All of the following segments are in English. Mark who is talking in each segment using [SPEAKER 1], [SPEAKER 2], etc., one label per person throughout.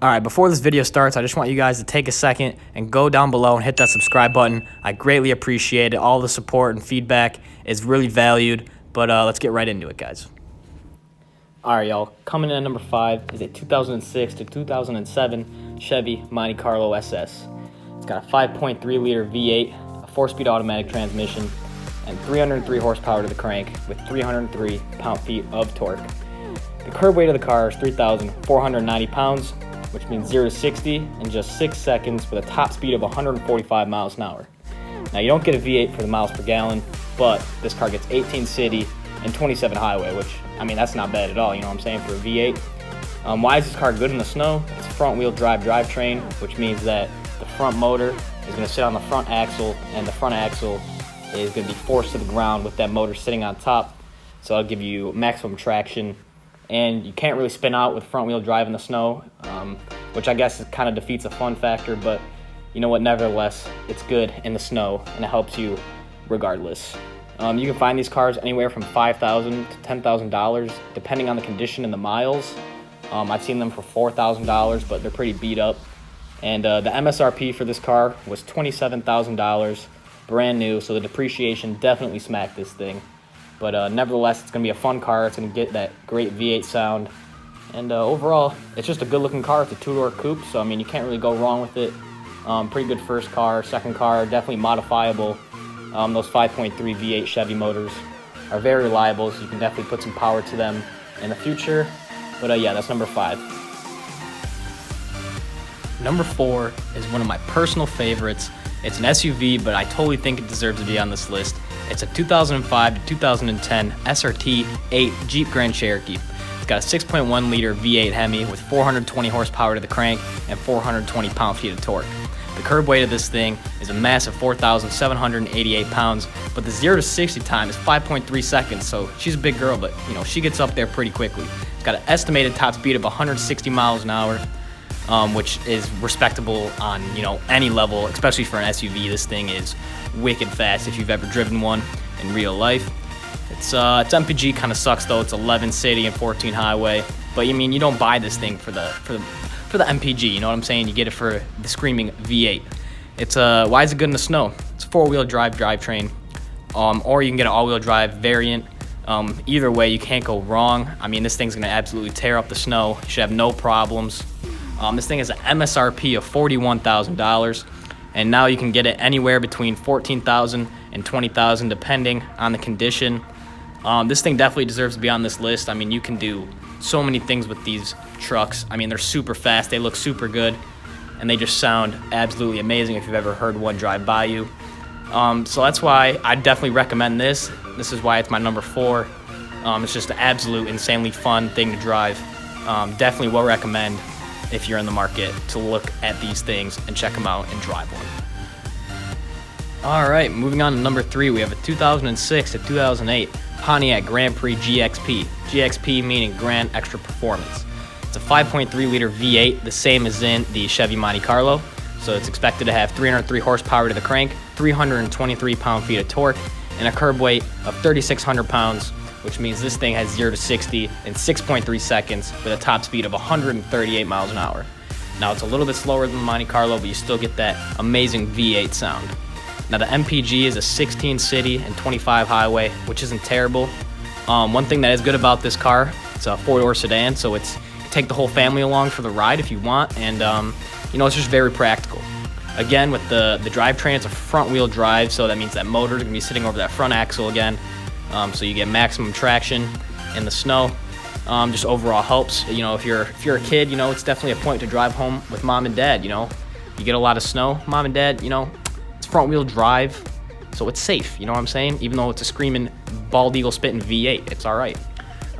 [SPEAKER 1] Alright, before this video starts, I just want you guys to take a second and go down below and hit that subscribe button. I greatly appreciate it. All the support and feedback is really valued, but let's get right into it, guys. Alright, y'all, coming in at number 5 is a 2006 to 2007 Chevy Monte Carlo SS. It's got a 5.3-liter V8, a 4-speed automatic transmission, and 303 horsepower to the crank with 303 pound-feet of torque. The curb weight of the car is 3,490 pounds, which means 0 to 60 in just 6 seconds with a top speed of 145 miles an hour. Now, you don't get a V8 for the miles per gallon, but this car gets 18 city and 27 highway, which, I mean, that's not bad at all, you know what I'm saying, for a V8. Why is this car good in the snow? It's a front-wheel drive drivetrain, which means that the front motor is going to sit on the front axle, and the front axle is going to be forced to the ground with that motor sitting on top, so it'll give you maximum traction. And you can't really spin out with front-wheel drive in the snow, which I guess kind of defeats the fun factor, but you know what, nevertheless, it's good in the snow, and it helps you regardless. You can find these cars anywhere from $5,000 to $10,000, depending on the condition and the miles. I've seen them for $4,000, but they're pretty beat up. And the MSRP for this car was $27,000, brand new, so the depreciation definitely smacked this thing. But nevertheless, it's going to be a fun car. It's going to get that great V8 sound. And overall, it's just a good-looking car. It's a two-door coupe, so I mean, you can't really go wrong with it. Pretty good first car, second car, definitely modifiable. Those 5.3 V8 Chevy motors are very reliable, so you can definitely put some power to them in the future. But yeah, that's number 5. Number 4 is one of my personal favorites. It's an SUV, but I totally think it deserves to be on this list. It's a 2005 to 2010 SRT 8 Jeep Grand Cherokee. It's got a 6.1-liter V8 Hemi with 420 horsepower to the crank and 420 pound-feet of torque. The curb weight of this thing is a massive 4,788 pounds, but the 0 to 60 time is 5.3 seconds, so she's a big girl, but you know, she gets up there pretty quickly. It's got an estimated top speed of 160 miles an hour, which is respectable on, you know, any level, especially for an SUV. This thing is wicked fast if you've ever driven one in real life. It's MPG kind of sucks though. It's 11 city and 14 highway, but I mean, you don't buy this thing for the MPG, you know what I'm saying? You get it for the screaming V8. It's why is it good in the snow? It's a 4-wheel drive drivetrain, or you can get an all-wheel drive variant. Either way, you can't go wrong. I mean, this thing's gonna absolutely tear up the snow. You should have no problems. This thing has an MSRP of $41,000, and now you can get it anywhere between $14,000 and $20,000 depending on the condition. This thing definitely deserves to be on this list. I mean, you can do so many things with these trucks. I mean, they're super fast, they look super good, and they just sound absolutely amazing if you've ever heard one drive by you. So that's why I definitely recommend this. This is why it's my number 4. It's just an absolute insanely fun thing to drive. Definitely will recommend if you're in the market to look at these things and check them out and drive one. All right, moving on to number 3, we have a 2006 to 2008 Pontiac Grand Prix GXP. GXP meaning Grand Extra Performance. It's a 5.3-liter V8, the same as in the Chevy Monte Carlo. So it's expected to have 303 horsepower to the crank, 323 pound-feet of torque, and a curb weight of 3,600 pounds, which means this thing has 0 to 60 in 6.3 seconds with a top speed of 138 miles an hour. Now, it's a little bit slower than the Monte Carlo, but you still get that amazing V8 sound. Now, the MPG is a 16 city and 25 highway, which isn't terrible. One thing that is good about this car, it's a 4-door sedan, so it's take the whole family along for the ride if you want, and you know, it's just very practical. Again, with the drivetrain, it's a front-wheel drive, so that means that motor is going to be sitting over that front axle again, so you get maximum traction in the snow. Just overall helps. You know, if you're a kid, you know, it's definitely a point to drive home with mom and dad. You know, you get a lot of snow, mom and dad, you know, it's front-wheel drive, so it's safe. You know what I'm saying? Even though it's a screaming bald eagle spitting V8, it's all right.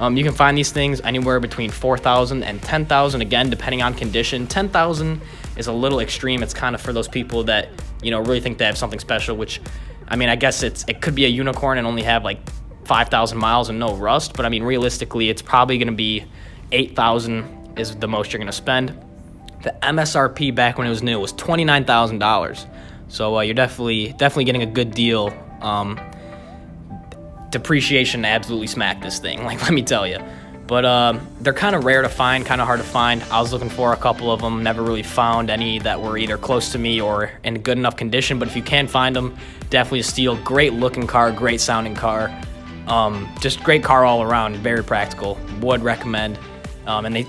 [SPEAKER 1] You can find these things anywhere between $4,000 and $10,000, again, depending on condition. $10,000 is a little extreme. It's kind of for those people that, you know, really think they have something special, which, I mean, I guess it could be a unicorn and only have like 5,000 miles and no rust, but I mean, realistically, it's probably going to be $8,000 is the most you're going to spend. The MSRP back when it was new was $29,000, so you're definitely getting a good deal. Depreciation absolutely smacked this thing, like, let me tell you. But they're kind of rare to find, kind of hard to find. I was looking for a couple of them, never really found any that were either close to me or in good enough condition. But if you can find them, definitely a steal. Great looking car, great sounding car. Just great car all around, very practical. Would recommend. And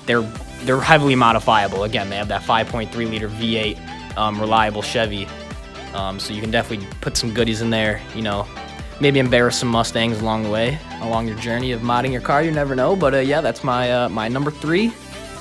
[SPEAKER 1] they're heavily modifiable. Again, they have that 5.3 liter V8 reliable Chevy. So you can definitely put some goodies in there, you know, maybe embarrass some Mustangs along the way, along your journey of modding your car. You never know. But yeah, that's my my number 3.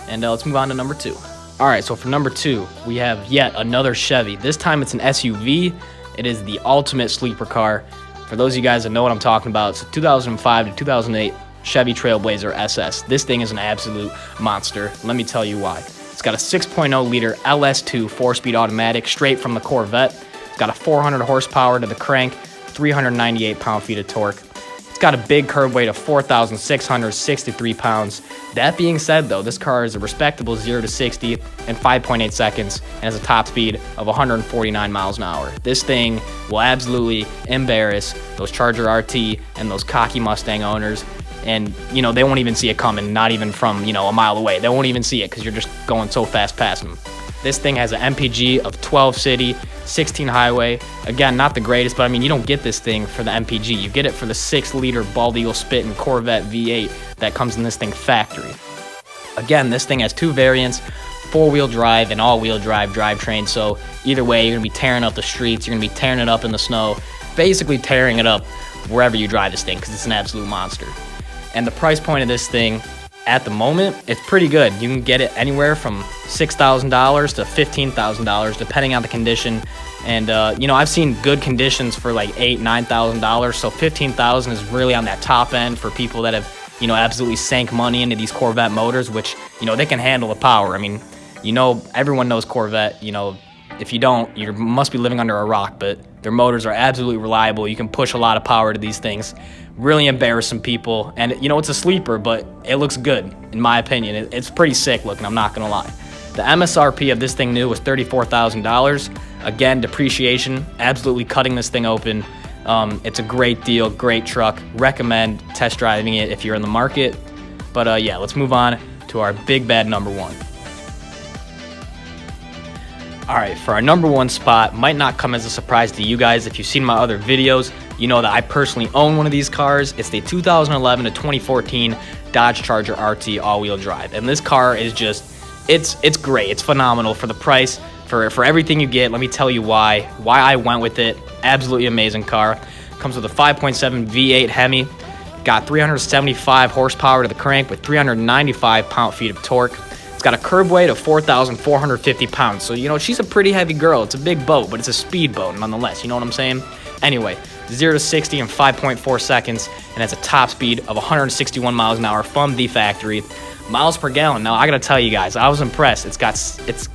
[SPEAKER 1] And let's move on to number 2. All right, so for number 2, we have yet another Chevy. This time it's an SUV. It is the ultimate sleeper car. For those of you guys that know what I'm talking about, it's a 2005 to 2008 Chevy Trailblazer SS. This thing is an absolute monster. Let me tell you why. It's got a 6.0 liter LS2 4-speed automatic straight from the Corvette. It's got a 400 horsepower to the crank, 398 pound-feet of torque. It's got a big curb weight of 4,663 pounds. That being said, though, this car is a respectable 0 to 60 in 5.8 seconds and has a top speed of 149 miles an hour. This thing will absolutely embarrass those Charger RT and those cocky Mustang owners. And, you know, they won't even see it coming, not even from, you know, a mile away. They won't even see it because you're just going so fast past them. This thing has an MPG of 12 city, 16 highway. Again, not the greatest, but I mean, you don't get this thing for the MPG. You get it for the 6-liter Bald Eagle Spittin' Corvette V8 that comes in this thing factory. Again, this thing has 2 variants, 4-wheel drive and all-wheel drive drivetrain. So either way, you're going to be tearing up the streets. You're going to be tearing it up in the snow, basically tearing it up wherever you drive this thing because it's an absolute monster. And the price point of this thing, at the moment, it's pretty good. You can get it anywhere from $6,000 to $15,000, depending on the condition. And, you know, I've seen good conditions for like $8,000, $9,000. So $15,000 is really on that top end for people that have, you know, absolutely sank money into these Corvette motors, which, you know, they can handle the power. I mean, you know, everyone knows Corvette. You know, if you don't, you must be living under a rock, but their motors are absolutely reliable. You can push a lot of power to these things. Really embarrass some people. And, you know, it's a sleeper, but it looks good, in my opinion. It's pretty sick looking, I'm not going to lie. The MSRP of this thing new was $34,000. Again, depreciation, absolutely cutting this thing open. It's a great deal, great truck. Recommend test driving it if you're in the market. But yeah, let's move on to our big bad number 1. All right, for our number 1 spot, might not come as a surprise to you guys. If you've seen my other videos, you know that I personally own one of these cars. It's the 2011 to 2014 Dodge Charger RT all-wheel drive. And this car is just, it's great. It's phenomenal for the price, for everything you get. Let me tell you why I went with it. Absolutely amazing car. Comes with a 5.7 V8 Hemi. Got 375 horsepower to the crank with 395 pound-feet of torque. It's got a curb weight of 4,450 pounds. So, you know, she's a pretty heavy girl. It's a big boat, but it's a speed boat nonetheless. You know what I'm saying? Anyway, 0 to 60 in 5.4 seconds and has a top speed of 161 miles an hour from the factory. Miles per gallon. Now, I got to tell you guys, I was impressed.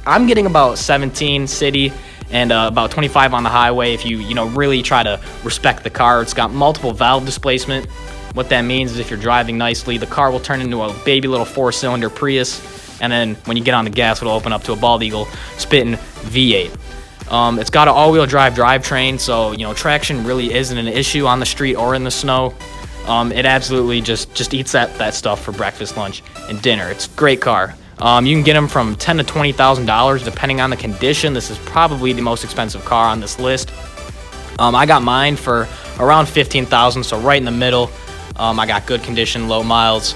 [SPEAKER 1] I'm getting about 17 city and about 25 on the highway if you know, really try to respect the car. It's got multiple valve displacement. What that means is if you're driving nicely, the car will turn into a baby little 4-cylinder Prius. And then when you get on the gas, it'll open up to a Bald Eagle Spittin' V8. It's got an all-wheel drive drivetrain, so, you know, traction really isn't an issue on the street or in the snow. It absolutely just eats that stuff for breakfast, lunch, and dinner. It's a great car. You can get them from $10,000 to $20,000 depending on the condition. This is probably the most expensive car on this list. I got mine for around $15,000, so right in the middle. I got good condition, low miles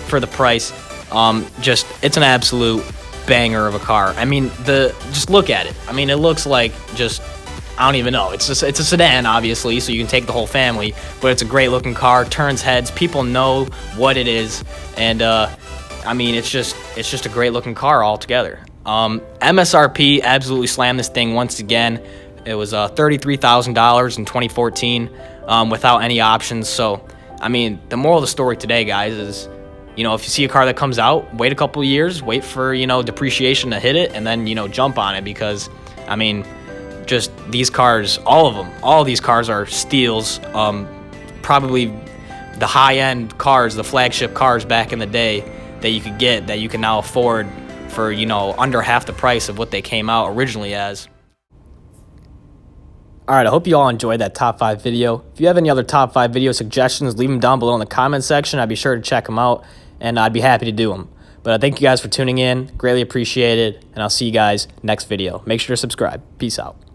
[SPEAKER 1] for the price. It's an absolute banger of a car. I mean, just look at it. I mean, it looks like I don't even know. It's a sedan, obviously, so you can take the whole family, but it's a great looking car, turns heads. People know what it is, and I mean, it's just a great looking car altogether. MSRP absolutely slammed this thing once again. It was $33,000 in 2014 without any options. So, I mean, the moral of the story today, guys, is, you know, if you see a car that comes out, wait a couple of years, wait for, you know, depreciation to hit it, and then, you know, jump on it, because, I mean, just these cars, all of these cars are steals. Probably the high-end cars, the flagship cars back in the day that you could get, that you can now afford for, you know, under half the price of what they came out originally as. All right, I hope you all enjoyed that top 5 video. If you have any other top 5 video suggestions, leave them down below in the comment section. I'd be sure to check them out. and I'd be happy to do them. But I thank you guys for tuning in. Greatly appreciate it, and I'll see you guys next video. Make sure to subscribe. Peace out.